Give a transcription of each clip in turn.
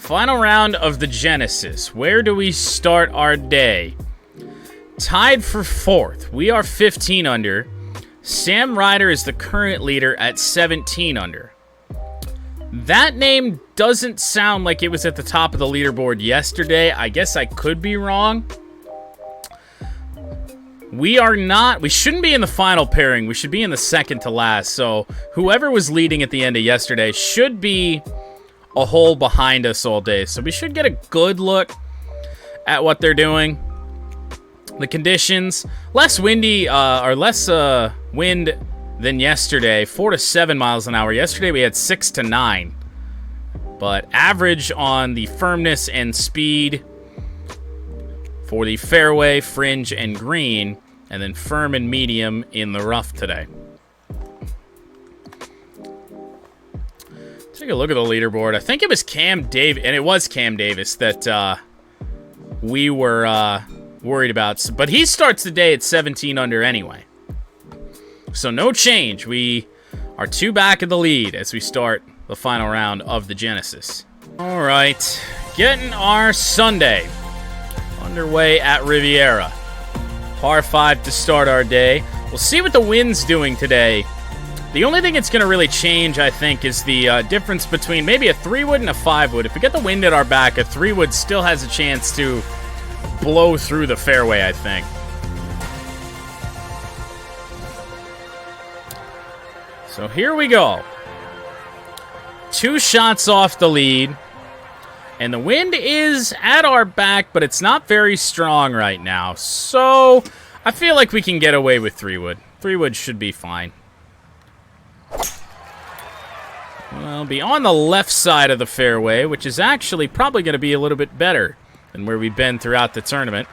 Final round of the Genesis. Where do we start our day? Tied for 4th. We are 15 under. Sam Ryder is the current leader at 17 under. That name doesn't sound like it was at the top of the leaderboard yesterday. I guess I could be wrong. We are not. We shouldn't be in the final pairing. We should be in the second to last. So whoever was leading at the end of yesterday should be a hole behind us all day. So we should get a good look at what they're doing. The conditions, less windy, or less wind than yesterday. 4 to 7 miles an hour. Yesterday we had 6 to 9. But average on the firmness and speed for the fairway, fringe, and green, and then firm and medium in the rough today. Take a look at the leaderboard. I think it was Cam Davis, and it was Cam Davis that we were worried about. But he starts the day at 17 under anyway. So no change. We are 2 back in the lead as we start the final round of the Genesis. All right, getting our Sunday underway at Riviera. Par 5 to start our day. We'll see what the wind's doing today. The only thing it's going to really change, I think, is the difference between maybe a 3-wood and a 5-wood. If we get the wind at our back, a 3-wood still has a chance to blow through the fairway, I think. So here we go. 2 shots off the lead. And the wind is at our back, but it's not very strong right now. So I feel like we can get away with 3-wood. 3-wood should be fine. We'll be on the left side of the fairway, which is actually probably going to be a little bit better than where we've been throughout the tournament.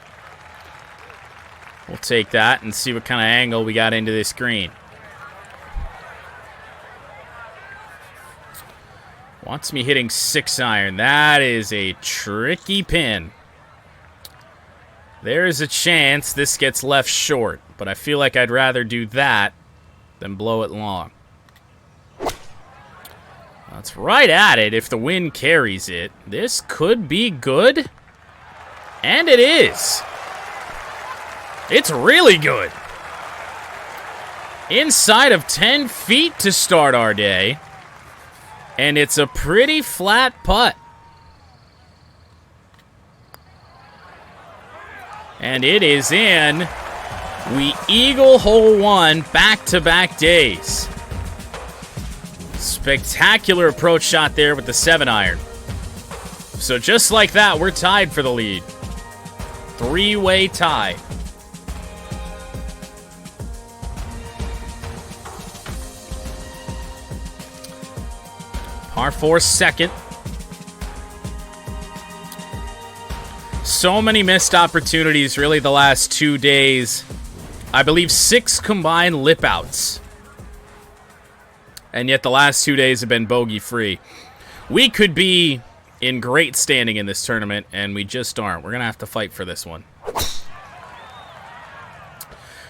We'll take that and see what kind of angle we got into this green. Wants me hitting 6-iron. That is a tricky pin. There is a chance this gets left short, but I feel like I'd rather do that than blow it long. That's right at it if the wind carries it. This could be good. And it is. It's really good. Inside of 10 feet to start our day. And it's a pretty flat putt. And it is in. We eagle hole 1 back-to-back days. Spectacular approach shot there with the 7-iron. So just like that, we're tied for the lead. 3-way tie. Par 4 second. So many missed opportunities really the last 2 days. I believe 6 combined lip outs. And yet the last 2 days have been bogey-free. We could be in great standing in this tournament, and we just aren't. We're going to have to fight for this one.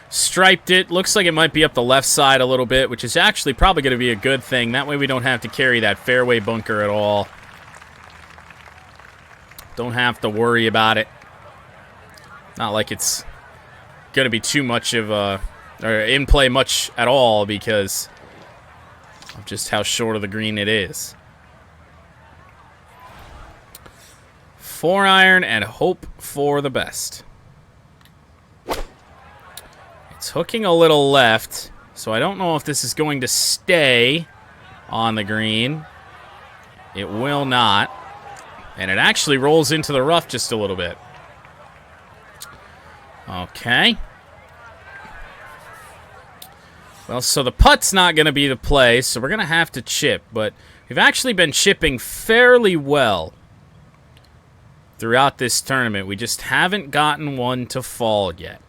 Striped it. Looks like it might be up the left side a little bit, which is actually probably going to be a good thing. That way we don't have to carry that fairway bunker at all. Don't have to worry about it. Not like it's going to be too much of a... or in play much at all because of just how short of the green it is. 4-iron and hope for the best. It's hooking a little left, so I don't know if this is going to stay on the green. It will not. And it actually rolls into the rough just a little bit. Okay. Well, so the putt's not going to be the play, so we're going to have to chip. But we've actually been chipping fairly well throughout this tournament. We just haven't gotten one to fall yet.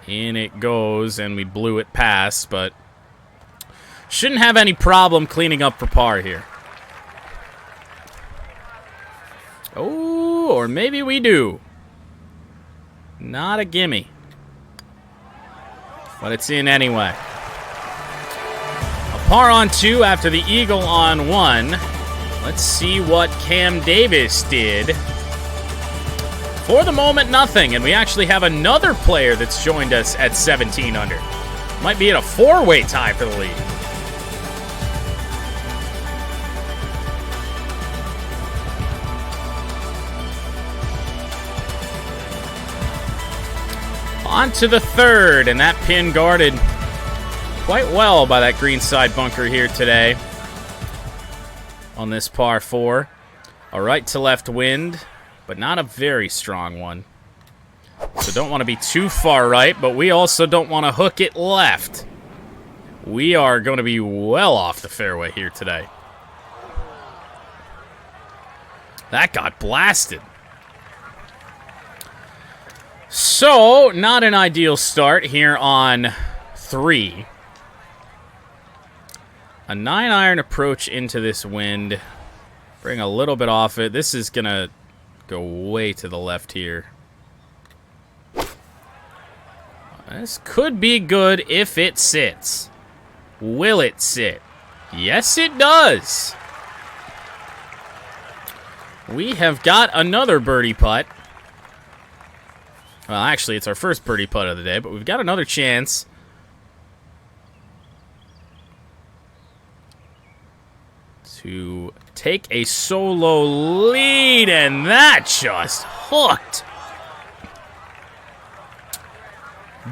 In it goes, and we blew it past, but shouldn't have any problem cleaning up for par here. Oh, or maybe we do. Not a gimme. But it's in anyway. A Par on 2 after the eagle on 1. Let's see what Cam Davis did. For the moment, nothing. And we actually have another player that's joined us at 17 under. Might be at a 4-way tie for the lead. On to the third, and that pin guarded quite well by that greenside bunker here today on this par 4. A right to left wind, but not a very strong one. So don't want to be too far right, but we also don't want to hook it left. We are going to be well off the fairway here today. That got blasted. So, not an ideal start here on 3. A 9-iron approach into this wind. Bring a little bit off it. This is going to go way to the left here. This could be good if it sits. Will it sit? Yes, it does. We have got another birdie putt. Well, actually, it's our first birdie putt of the day, but we've got another chance. To take a solo lead, and that just hooked.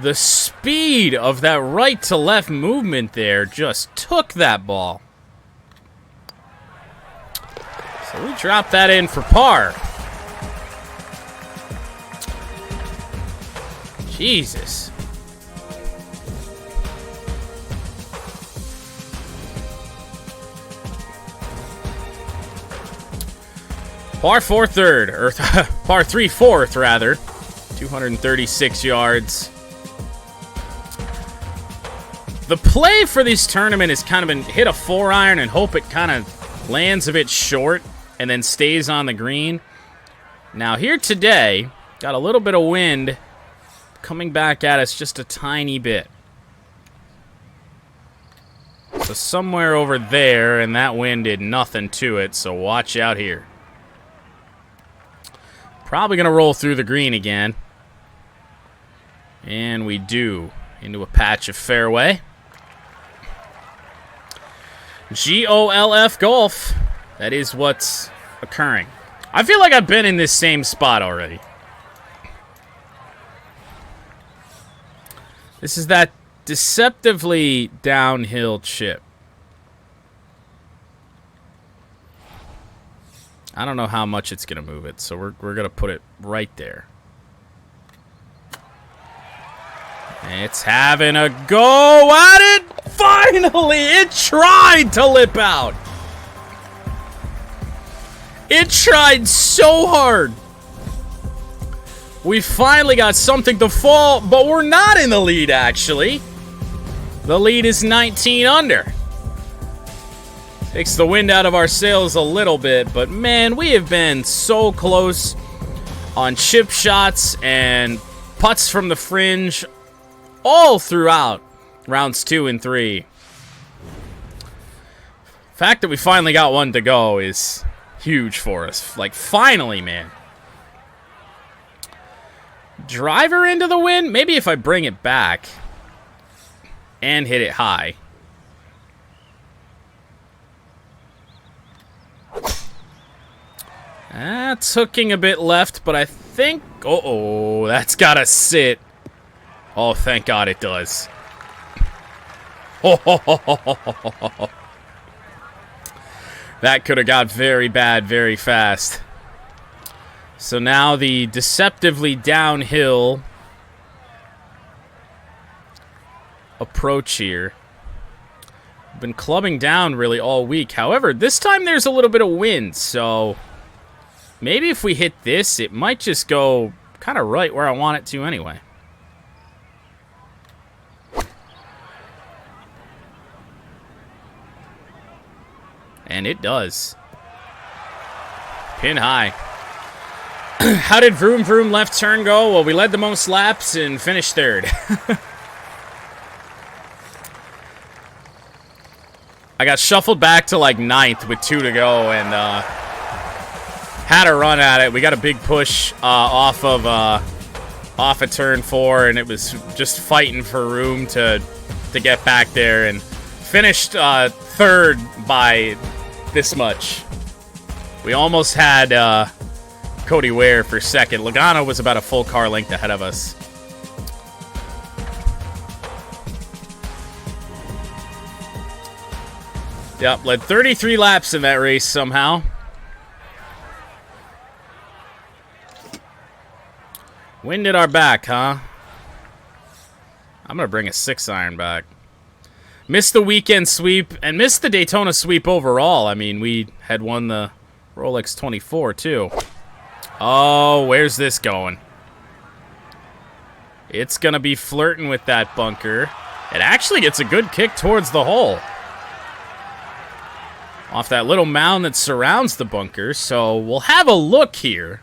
The speed of that right to left movement there just took that ball. So we dropped that in for par. Jesus. Par 4 third, or par 3 fourth rather. 236 yards. The play for this tournament has kind of been hit a 4-iron and hope it kind of lands a bit short and then stays on the green. Now here today, got a little bit of wind coming back at us just a tiny bit. So somewhere over there, and that wind did nothing to it, so watch out here. Probably going to roll through the green again. And we do. Into a patch of fairway. GOLF golf. That is what's occurring. I feel like I've been in this same spot already. This is that deceptively downhill chip. I don't know how much it's going to move it, so we're going to put it right there. It's having a go at it. Finally, it tried to lip out. It tried so hard. We finally got something to fall, but we're not in the lead, actually. The lead is 19 under. Takes the wind out of our sails a little bit, but man, we have been so close on chip shots and putts from the fringe all throughout rounds 2 and 3. The fact that we finally got one to go is huge for us. Like, finally, man. Driver into the wind? Maybe if I bring it back and hit it high. That's hooking a bit left, but I think... Uh-oh, that's got to sit. Oh, thank God it does. That could have got very bad very fast. So now the deceptively downhill approach here. Been clubbing down really all week. However, this time there's a little bit of wind, so maybe if we hit this, it might just go kind of right where I want it to anyway. And it does. Pin high. How did Vroom Vroom left turn go? Well, we led the most laps and finished third. I got shuffled back to like 9th with 2 to go and had a run at it. We got a big push off of turn 4, and it was just fighting for room to get back there, and finished 3rd by this much. We almost had Cody Ware for 2nd. Logano was about a full car length ahead of us. Yep, led 33 laps in that race somehow. Wind at our back, huh? I'm going to bring a 6-iron back. Missed the weekend sweep and missed the Daytona sweep overall. I mean, we had won the Rolex 24, too. Oh, where's this going? It's going to be flirting with that bunker. It actually gets a good kick towards the hole. Off that little mound that surrounds the bunker. So we'll have a look here.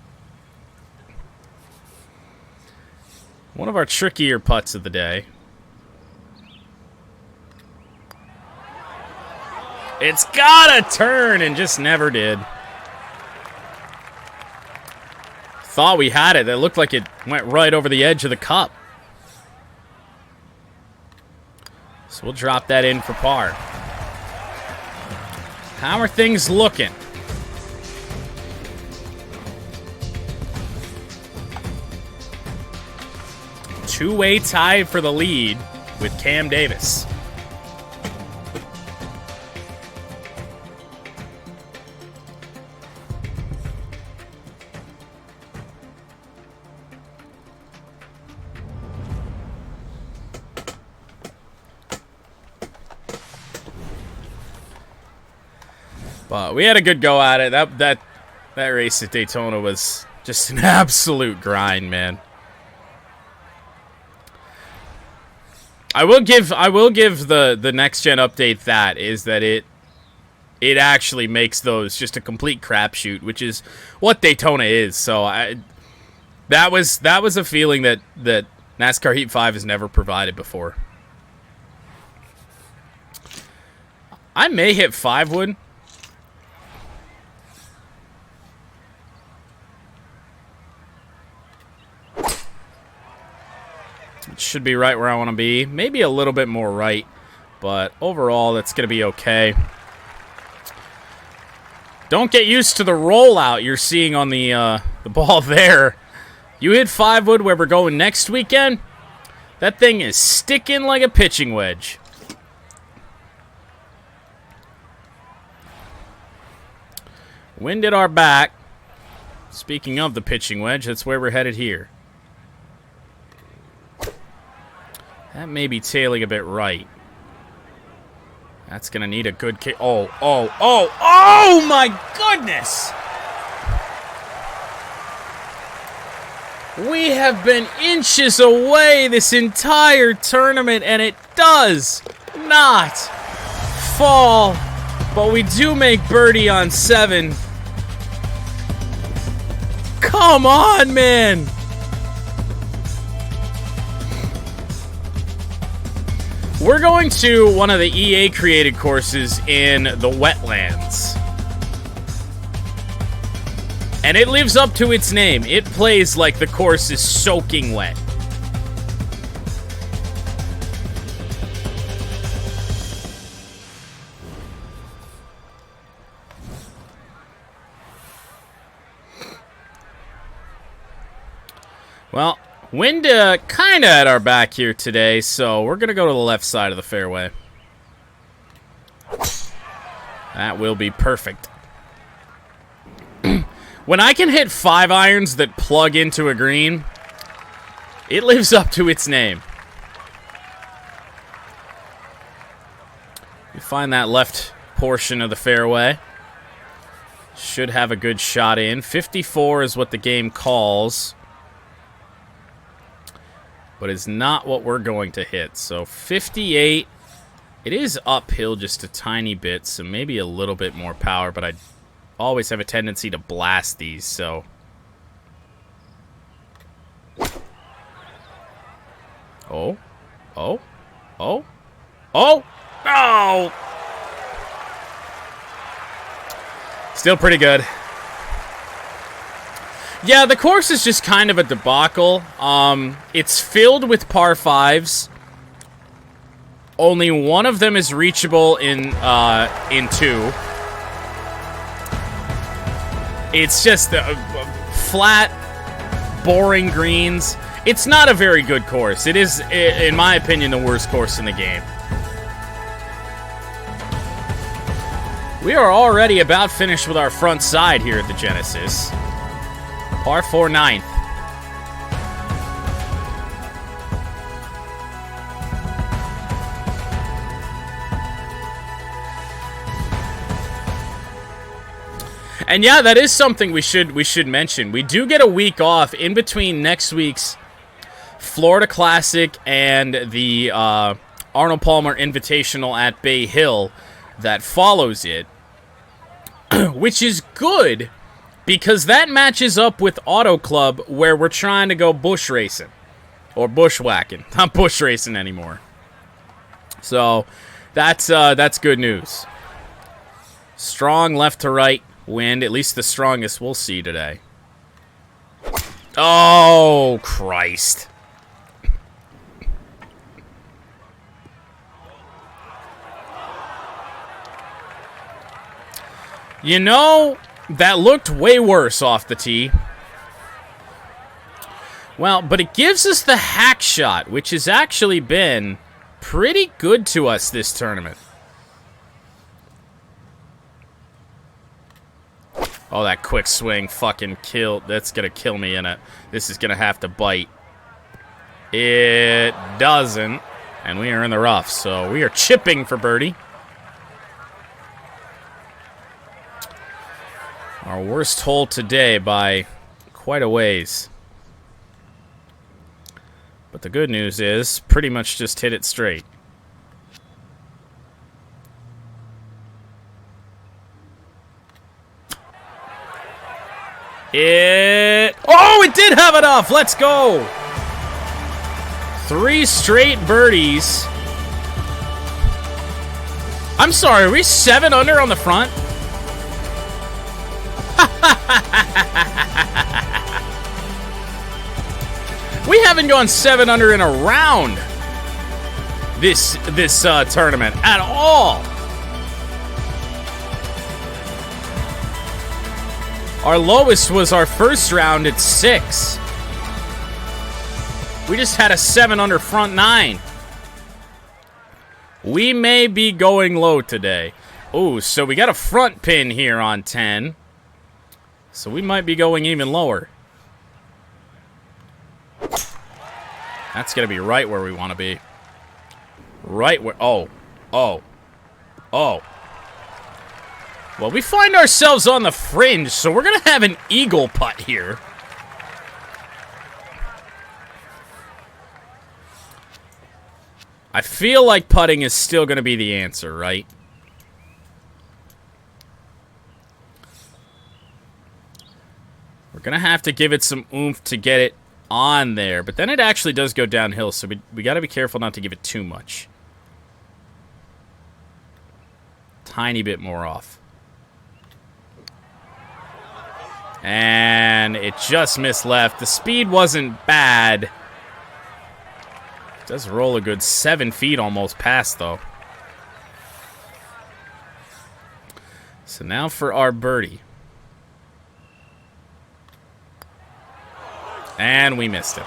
One of our trickier putts of the day. It's got to turn and just never did. Thought we had it. It looked like it went right over the edge of the cup. So we'll drop that in for par. How are things looking? Two-way tie for the lead with Cam Davis. But we had a good go at it. That race at Daytona was just an absolute grind, man. I will give the next gen update that it actually makes those just a complete crapshoot, which is what Daytona is. So that was a feeling that NASCAR Heat 5 has never provided before. I may hit 5 wood. Should be right where I want to be. Maybe a little bit more right, but overall that's going to be okay. Don't get used to the rollout you're seeing on the ball there. You hit 5 wood where we're going next weekend, that thing is sticking like a pitching wedge. Wind at our back. Speaking of the pitching wedge, that's where we're headed here. That may be tailing a bit right. That's going to need a good kick. Oh my goodness! We have been inches away this entire tournament, and it does not fall. But we do make birdie on 7. Come on, man! We're going to one of the EA-created courses in the wetlands. And it lives up to its name. It plays like the course is soaking wet. Well, wind kind of at our back here today, so we're going to go to the left side of the fairway. That will be perfect. When I can hit 5 irons that plug into a green, it lives up to its name. You find that left portion of the fairway. Should have a good shot in. 54 is what the game calls, but it's not what we're going to hit. So 58, it is uphill just a tiny bit, so maybe a little bit more power, but I always have a tendency to blast these, so. Oh. No! Still pretty good. Yeah, the course is just kind of a debacle. It's filled with par 5s. Only one of them is reachable in 2. It's just flat, boring greens. It's not a very good course. It is, in my opinion, the worst course in the game. We are already about finished with our front side here at the Genesis. Par 4 9th. And yeah, that is something we should mention. We do get a week off in between next week's Florida Classic and the Arnold Palmer Invitational at Bay Hill that follows it, which is good because that matches up with Auto Club where we're trying to go bush racing or bushwhacking, not bush racing anymore. So that's good news. Strong left to right wind, at least the strongest we'll see today. Oh, Christ. You know, that looked way worse off the tee. Well, but it gives us the hack shot, which has actually been pretty good to us this tournament. Oh, that quick swing fucking killed. That's going to kill me in it. This is going to have to bite. It doesn't. And we are in the rough, so we are chipping for birdie. Our worst hole today by quite a ways. But the good news is, pretty much just hit it straight. Oh, it did have enough. Let's go. 3 straight birdies. I'm sorry, are we 7 under on the front? We haven't gone 7 under in a round this tournament at all. Our lowest was our first round at 6. We just had a 7 under front 9. We may be going low today. Ooh, so we got a front pin here on 10. So we might be going even lower. That's going to be right where we want to be. Right where... Oh. Well, we find ourselves on the fringe, so we're going to have an eagle putt here. I feel like putting is still going to be the answer, right? We're going to have to give it some oomph to get it on there, but then it actually does go downhill, so we got to be careful not to give it too much. Tiny bit more off. And it just missed left. The speed wasn't bad. It does roll a good 7 feet almost past, though. So now for our birdie. And we missed it.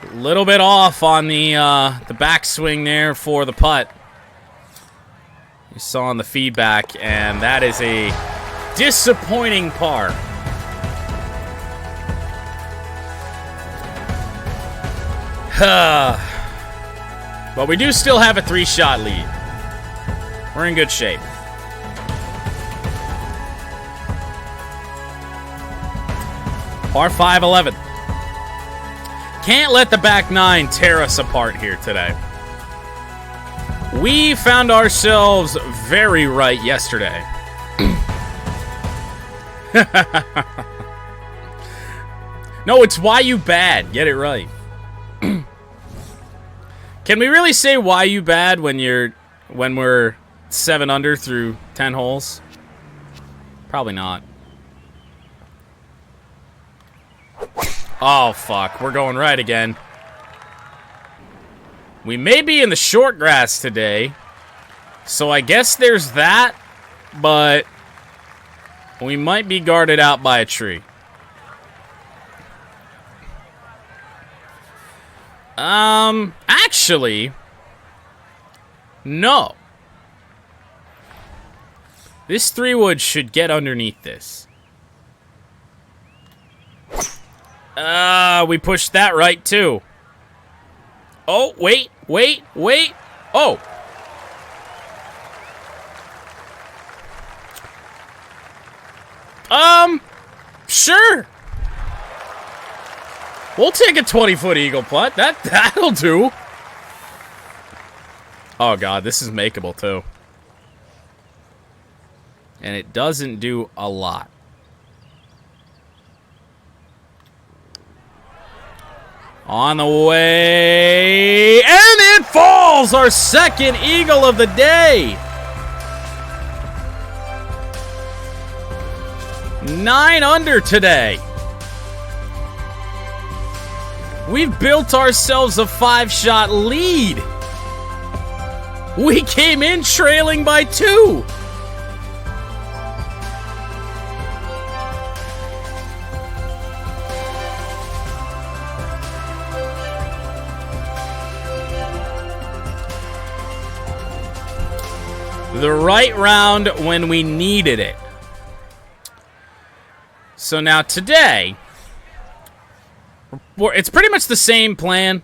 A little bit off on the backswing there for the putt. You saw on the feedback, and that is a disappointing par. But we do still have a 3-shot lead. We're in good shape. Par 5, 11. Can't let the back 9 tear us apart here today. We found ourselves very right yesterday. No, it's why you bad. Get it right. Can we really say why you bad when we're 7 under through 10 holes? Probably not. Oh, fuck. We're going right again. We may be in the short grass today, so I guess there's that, but we might be guarded out by a tree. Actually, no. This 3-wood should get underneath this. We pushed that right, too. Oh, wait. Oh. Sure. We'll take a 20-foot eagle putt. That'll do. Oh, God, this is makeable, too. And it doesn't do a lot. On the way, and it falls! Our second eagle of the day. 9 under today. We've built ourselves a 5-shot lead. We came in trailing by 2. The right round when we needed it. So now today, it's pretty much the same plan.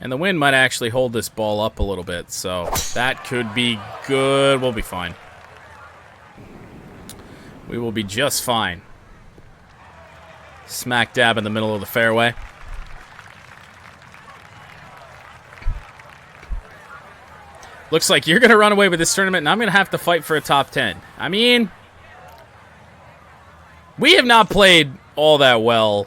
And the wind might actually hold this ball up a little bit, so that could be good. We'll be fine. We will be just fine. Smack dab in the middle of the fairway. Looks like you're going to run away with this tournament, and I'm going to have to fight for a top 10. I mean, we have not played all that well,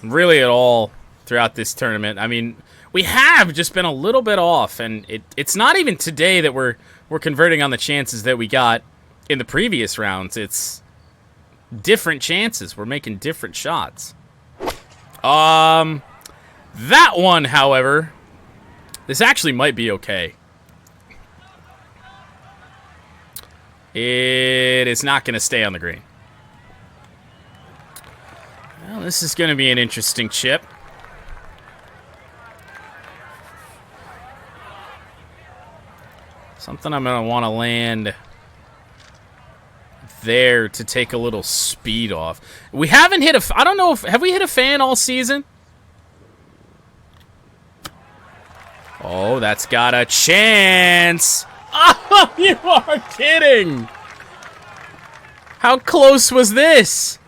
really at all, throughout this tournament. I mean, we have just been a little bit off, and it's not even today that we're converting on the chances that we got in the previous rounds. It's different chances. We're making different shots. That one, however, this actually might be okay. It is not going to stay on the green. Well, this is going to be an interesting chip. Something I'm going to want to land there to take a little speed off. We haven't hit a... I don't know if... Have we hit a fan all season? Oh, that's got a chance. Oh, you are kidding. How close was this?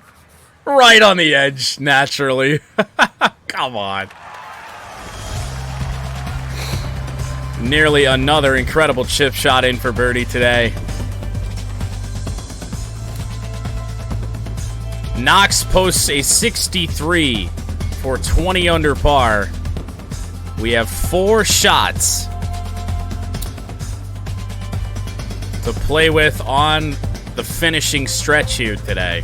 Right on the edge, naturally. Come on. Nearly another incredible chip shot in for birdie today. Knox posts a 63 for 20 under par. We have 4 shots to play with on the finishing stretch here today.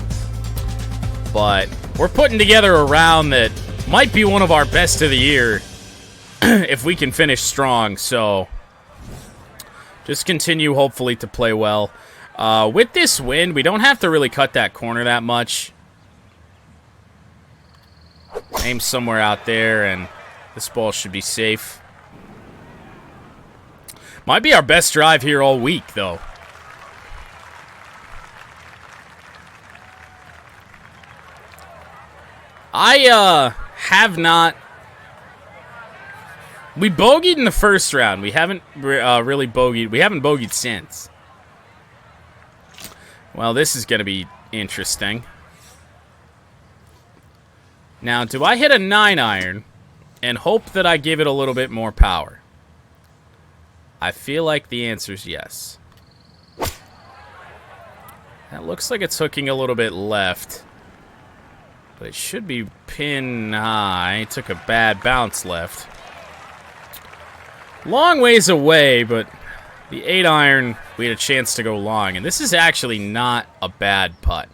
But we're putting together a round that might be one of our best of the year if we can finish strong. So just continue, hopefully, to play well. With this wind, we don't have to really cut that corner that much. Aim somewhere out there, and this ball should be safe. Might be our best drive here all week, though. I have not... We bogeyed in the first round. We haven't really bogeyed. We haven't bogeyed since. Well, this is going to be interesting. Now, do I hit a 9-iron and hope that I give it a little bit more power? I feel like the answer is yes. That looks like it's hooking a little bit left. But it should be pin high. It took a bad bounce left. Long ways away, but the 8-iron, we had a chance to go long. And this is actually not a bad putt.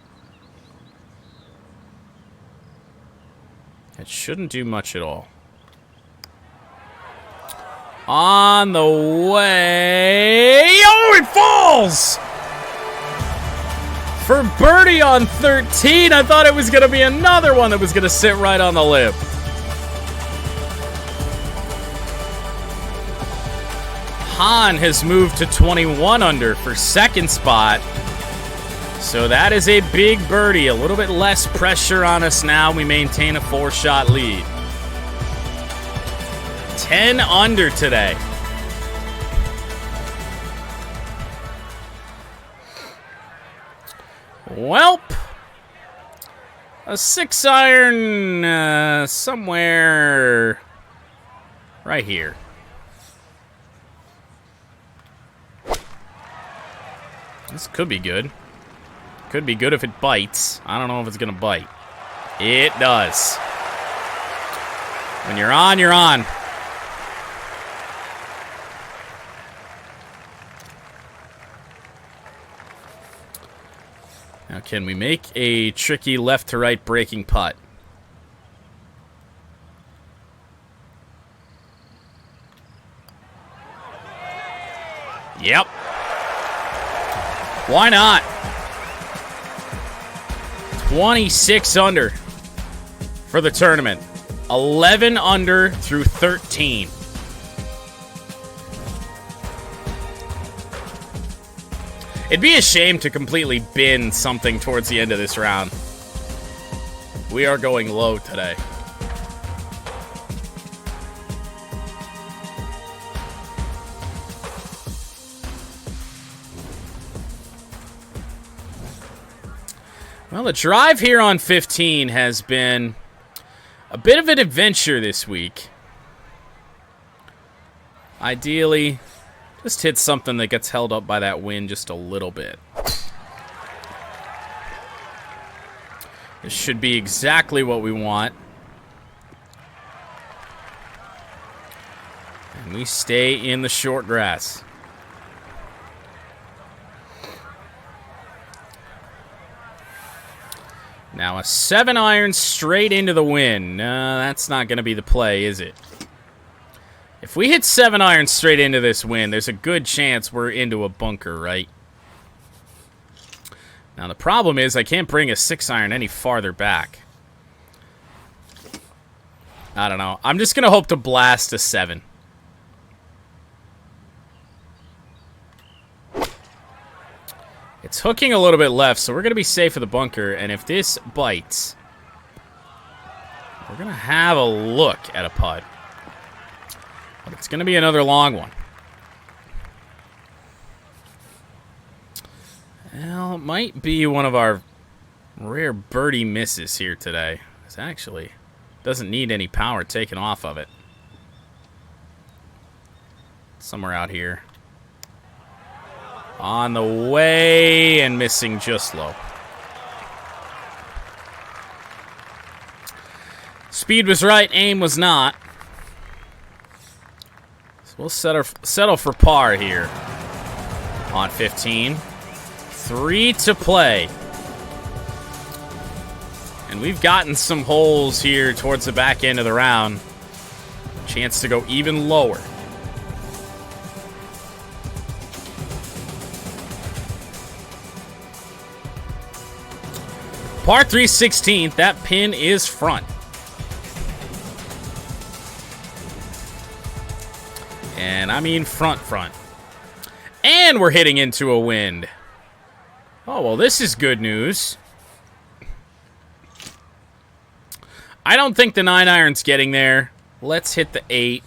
It shouldn't do much at all. On the way. Oh, it falls! For birdie on 13. I thought it was going to be another one that was going to sit right on the lip. Han has moved to 21 under for second spot. So that is a big birdie. A little bit less pressure on us now. We maintain a 4-shot lead. 10 under today. Welp. A 6-iron somewhere right here. This could be good. Could be good if it bites. I don't know if it's going to bite. It does. When you're on, you're on. Now, can we make a tricky left-to-right breaking putt? Yep. Why not? 26 under for the tournament. 11 under through 13. It'd be a shame to completely bin something towards the end of this round. We are going low today. Well, the drive here on 15 has been a bit of an adventure this week. Ideally, just hit something that gets held up by that wind just a little bit. This should be exactly what we want. And we stay in the short grass. Now a 7-iron straight into the wind. That's not going to be the play, is it? If we hit 7-iron straight into this wind, there's a good chance we're into a bunker, right? Now the problem is I can't bring a 6-iron any farther back. I don't know. I'm just going to hope to blast a 7. It's hooking a little bit left, so we're going to be safe for the bunker. And if this bites, we're going to have a look at a putt. But it's going to be another long one. Well, it might be one of our rare birdie misses here today. It actually doesn't need any power taken off of it. Somewhere out here. On the way and missing just low. Speed was right, aim was not. So we'll settle for par here on 15. 3 to play. And we've gotten some holes here towards the back end of the round. Chance to go even lower. Par 3 16th, that pin is front. And I mean front. And we're hitting into a wind. Oh, well, this is good news. I don't think the 9-iron's getting there. Let's hit the 8.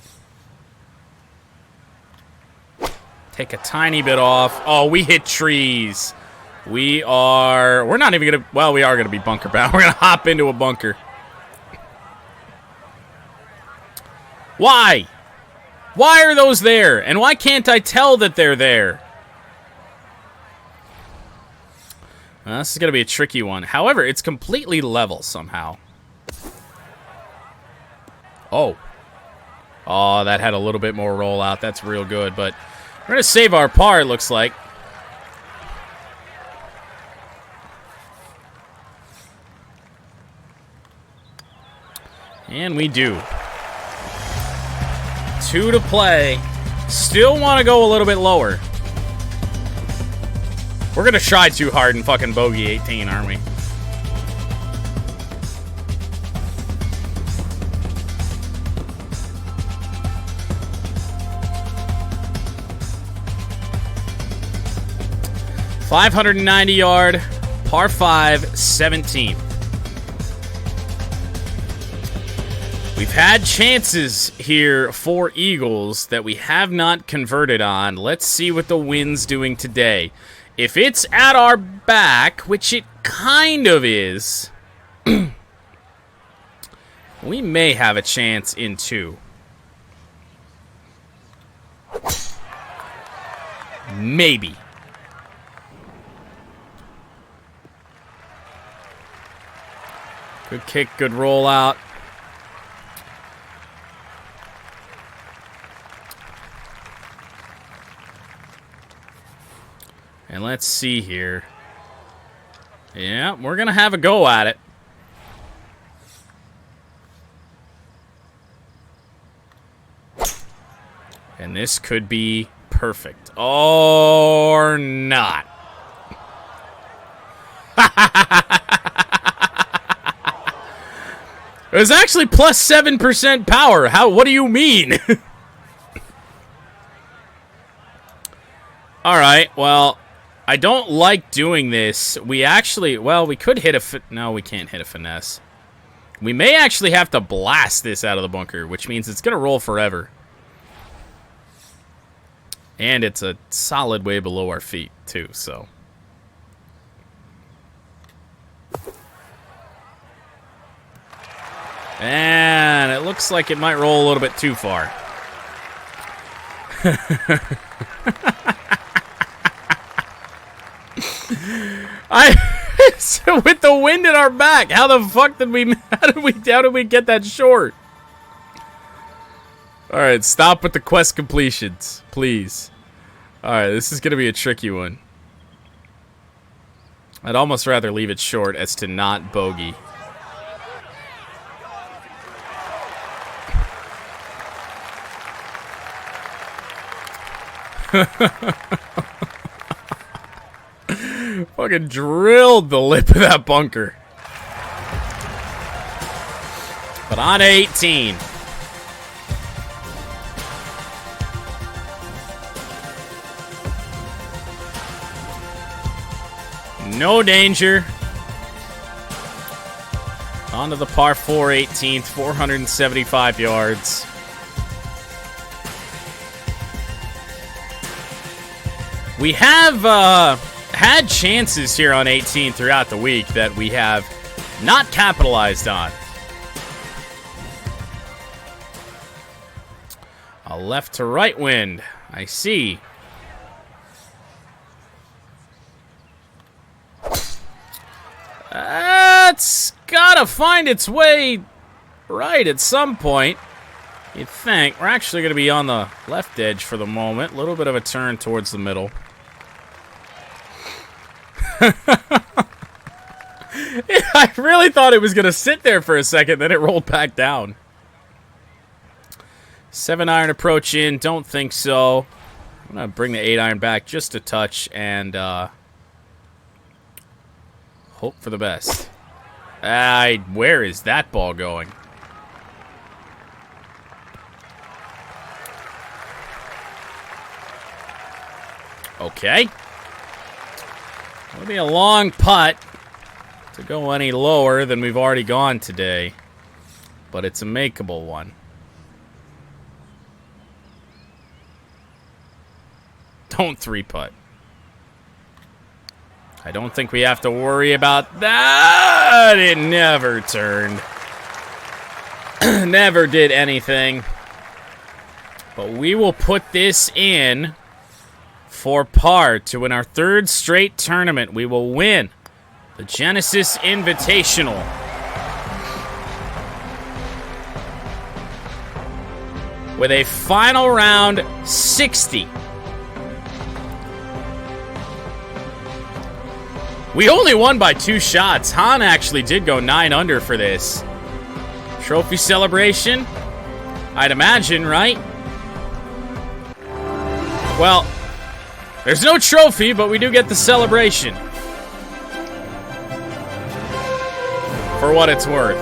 Take a tiny bit off. Oh, we hit trees. We're not even going to, well, we are going to be bunker bound. We're going to hop into a bunker. Why? Why are those there? And why can't I tell that they're there? Well, this is going to be a tricky one. However, it's completely level somehow. Oh. Oh, that had a little bit more rollout. That's real good, but we're going to save our par, it looks like. And we do. 2 to play. Still want to go a little bit lower. We're going to try too hard and fucking bogey 18, aren't we? .590-yard, par 5, 17. We've had chances here for Eagles that we have not converted on. Let's see what the wind's doing today. If it's at our back, which it kind of is, we may have a chance in 2. Maybe. Good kick, good rollout. And let's see here. Yeah, we're going to have a go at it. And this could be perfect. Or not. It was actually plus 7% power. What do you mean? All right, well, I don't like doing this. We actually, well, we could hit a, no, we can't hit a finesse. We may actually have to blast this out of the bunker, which means it's going to roll forever. And it's a solid way below our feet, too, so. And it looks like it might roll a little bit too far. So with the wind at our back, how the fuck did we get that short? All right, stop with the quest completions, please. All right, this is gonna be a tricky one. I'd almost rather leave it short as to not bogey. Fucking drilled the lip of that bunker. But on 18. No danger. Onto the par 4 18th, 475 yards. We have had chances here on 18 throughout the week that we have not capitalized on. A left to right wind. I see. It's gotta find its way right at some point. You'd think. We're actually going to be on the left edge for the moment. A little bit of a turn towards the middle. I really thought it was going to sit there for a second, then it rolled back down. 7-iron approach in. Don't think so. I'm going to bring the 8-iron back just a touch and hope for the best. Where is that ball going? Okay. It'll be a long putt to go any lower than we've already gone today, but it's a makeable one. Don't 3-putt. I don't think we have to worry about that. It never turned. Never did anything. But we will put this in for par to win our 3rd straight tournament. We will win the Genesis Invitational. with a final round 60. We only won by 2 shots. Han actually did go 9 under for this. Trophy celebration? I'd imagine, right? Well, there's no trophy, but we do get the celebration. For what it's worth.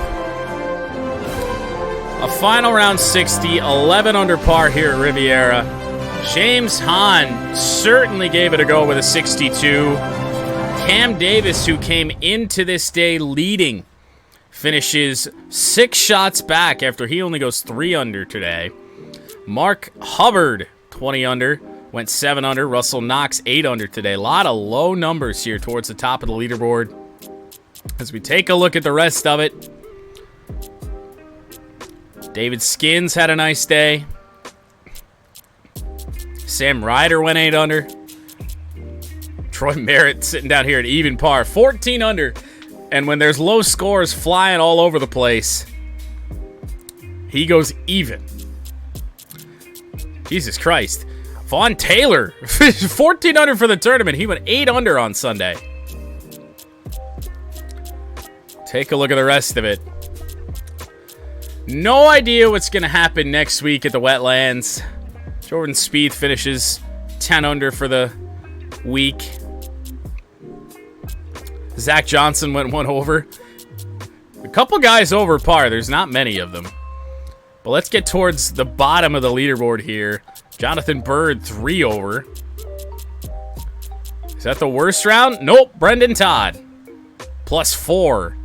A final round 60, 11 under par here at Riviera. James Hahn certainly gave it a go with a 62. Cam Davis, who came into this day leading, finishes 6 shots back after he only goes 3 under today. Mark Hubbard, 20 under, went 7 under. Russell Knox, 8 under today. A lot of low numbers here towards the top of the leaderboard. As we take a look at the rest of it, David Skins had a nice day. Sam Ryder went 8 under. Troy Merritt sitting down here at even par, 14 under. And when there's low scores flying all over the place, he goes even. Jesus Christ. Vaughn Taylor, 14 under for the tournament. He went 8 under on Sunday. Take a look at the rest of it. No idea what's going to happen next week at the Wetlands. Jordan Spieth finishes 10 under for the week. Zach Johnson went 1 over. A couple guys over par. There's not many of them. But let's get towards the bottom of the leaderboard here. Jonathan Bird, 3 over. Is that the worst round? Nope. Brendan Todd, +4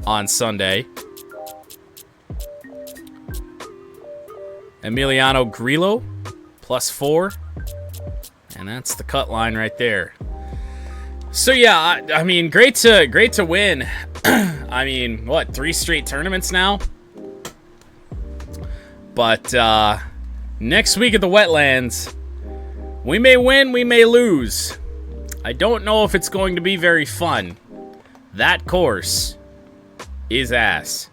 on Sunday. Emiliano Grillo, +4. And that's the cut line right there. So yeah, I mean, great to win. I mean, what, 3 straight tournaments now? But next week at the Wetlands, we may win, we may lose. I don't know if it's going to be very fun. That course is ass.